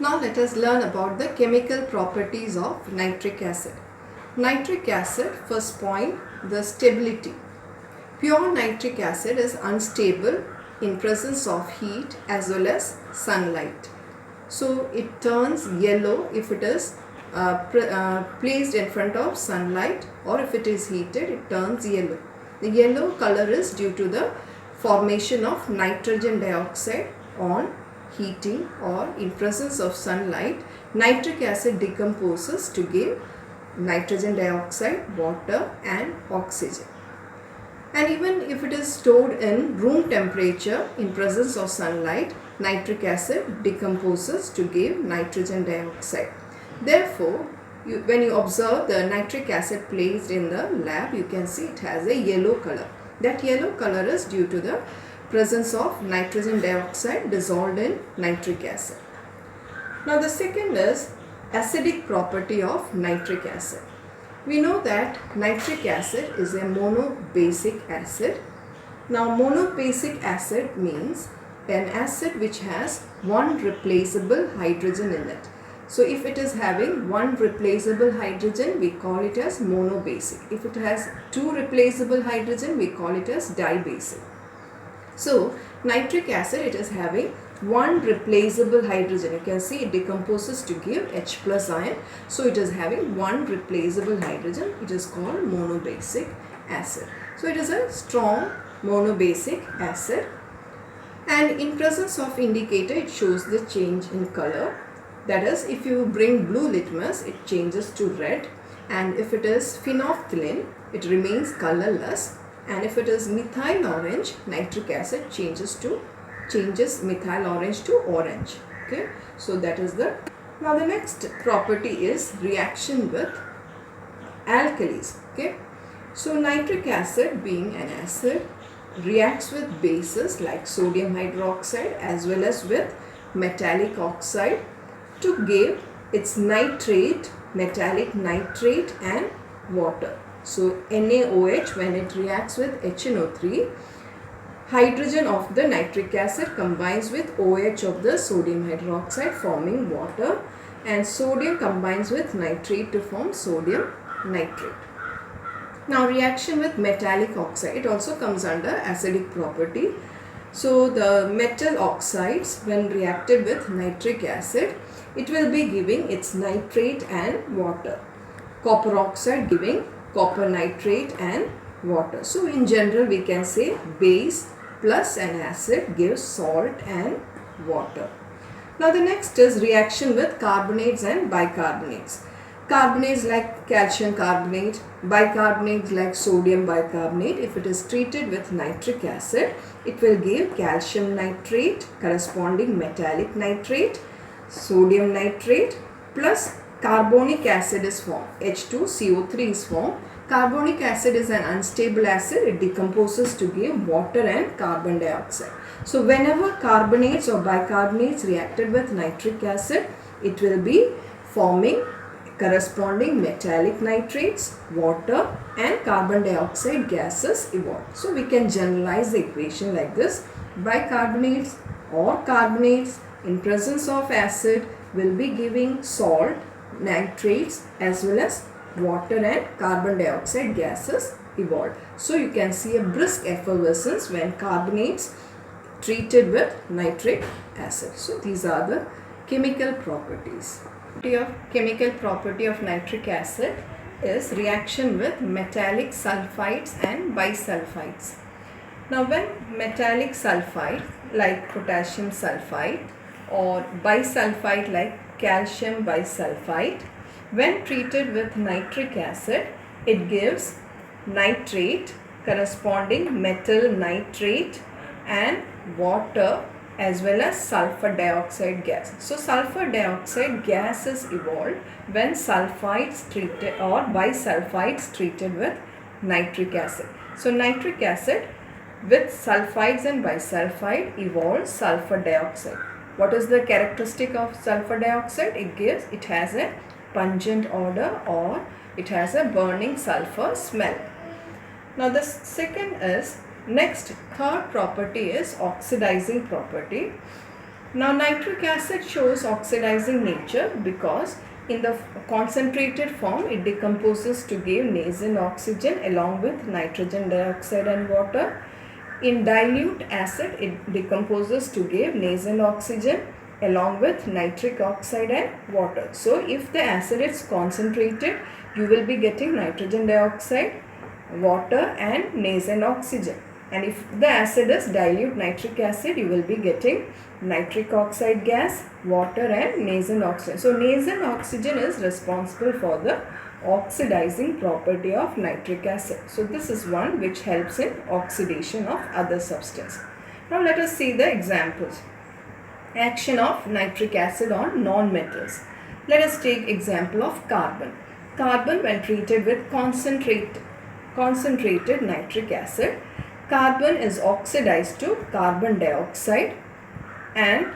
Now let us learn about the chemical properties of nitric acid. Nitric acid, first point, the stability. Pure nitric acid is unstable in presence of heat as well as sunlight. So it turns yellow if it is placed in front of sunlight, or if it is heated it turns yellow. The yellow color is due to the formation of nitrogen dioxide on heating, or in presence of sunlight nitric acid decomposes to give nitrogen dioxide, water and oxygen. And even if it is stored in room temperature in presence of sunlight, nitric acid decomposes to give nitrogen dioxide. Therefore, when you observe the nitric acid placed in the lab, you can see it has a yellow color. That yellow color is due to the presence of nitrogen dioxide dissolved in nitric acid. Now the second is acidic property of nitric acid. We know that nitric acid is a monobasic acid. Now monobasic acid means an acid which has one replaceable hydrogen in it. So if it is having one replaceable hydrogen, we call it as monobasic. If it has two replaceable hydrogen, we call it as dibasic. So nitric acid, it is having one replaceable hydrogen. You can see it decomposes to give H plus ion. So it is having one replaceable hydrogen. It is called monobasic acid. So it is a strong monobasic acid. And in presence of indicator, it shows the change in color. That is, if you bring blue litmus, it changes to red. And if it is phenolphthalein, it remains colorless. And if it is methyl orange, nitric acid changes methyl orange to orange. Okay, so that is the. Now the next property is reaction with alkalis. Okay, so nitric acid, being an acid, reacts with bases like sodium hydroxide as well as with metallic oxide to give its nitrate, metallic nitrate and water. So NaOH, when it reacts with HNO3, hydrogen of the nitric acid combines with OH of the sodium hydroxide forming water, and sodium combines with nitrate to form sodium nitrate. Now reaction with metallic oxide, it also comes under acidic property. So the metal oxides, when reacted with nitric acid, it will be giving its nitrate and water. Copper oxide giving copper nitrate and water. So in general we can say base plus an acid gives salt and water. Now the next is reaction with carbonates and bicarbonates. Carbonates like calcium carbonate, bicarbonates like sodium bicarbonate, if it is treated with nitric acid, it will give calcium nitrate, corresponding metallic nitrate, sodium nitrate, plus carbonic acid is formed. H2CO3 is formed. Carbonic acid is an unstable acid. It decomposes to give water and carbon dioxide. So whenever carbonates or bicarbonates reacted with nitric acid, it will be forming corresponding metallic nitrates, water and carbon dioxide gases evolved. So we can generalize the equation like this. Bicarbonates or carbonates in presence of acid will be giving salt, nitrates as well as water and carbon dioxide gases evolved. So you can see a brisk effervescence when carbonates treated with nitric acid. So these are the chemical properties. Chemical property of nitric acid is reaction with metallic sulfides and bisulfides. Now when metallic sulfide like potassium sulfide or bisulfide like calcium bisulfide, when treated with nitric acid, it gives nitrate corresponding metal nitrate and water as well as sulfur dioxide gas. So sulfur dioxide gas is evolved when sulfides treated or bisulfides treated with nitric acid. So nitric acid with sulfides and bisulfide evolves sulfur dioxide. What is the characteristic of sulfur dioxide? It has a pungent odor or it has a burning sulfur smell. Now the second is third property is oxidizing property. Now nitric acid shows oxidizing nature because in the concentrated form it decomposes to give nascent oxygen along with nitrogen dioxide and water. In dilute acid it decomposes to give nascent oxygen along with nitric oxide and water. So if the acid is concentrated, you will be getting nitrogen dioxide, water and nascent oxygen. And if the acid is dilute nitric acid, you will be getting nitric oxide gas, water and nascent oxygen. So nascent oxygen is responsible for the oxidizing property of nitric acid. So this is one which helps in oxidation of other substance. Now let us see the examples. Action of nitric acid on non-metals. Let us take example of carbon. Carbon, when treated with concentrated nitric acid, carbon is oxidized to carbon dioxide, and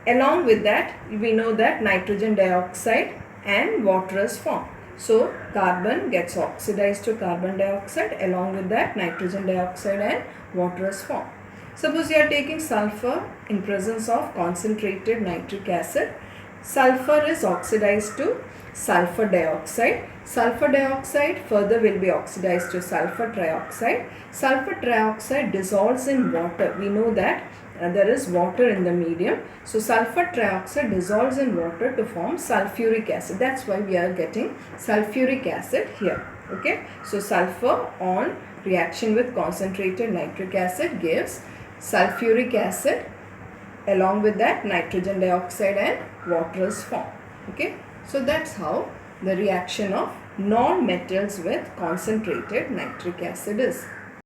along with that we know that nitrogen dioxide and water is formed. So carbon gets oxidized to carbon dioxide, along with that nitrogen dioxide and water is formed. Suppose you are taking sulfur in presence of concentrated nitric acid. Sulfur is oxidized to sulfur dioxide. Sulfur dioxide further will be oxidized to sulfur trioxide. Sulfur trioxide dissolves in water. We know that there is water in the medium. So sulfur trioxide dissolves in water to form sulfuric acid. That's why we are getting sulfuric acid here. Okay. So sulfur on reaction with concentrated nitric acid gives sulfuric acid, along with that nitrogen dioxide and water is formed. Okay. So that's how the reaction of non-metals with concentrated nitric acid is.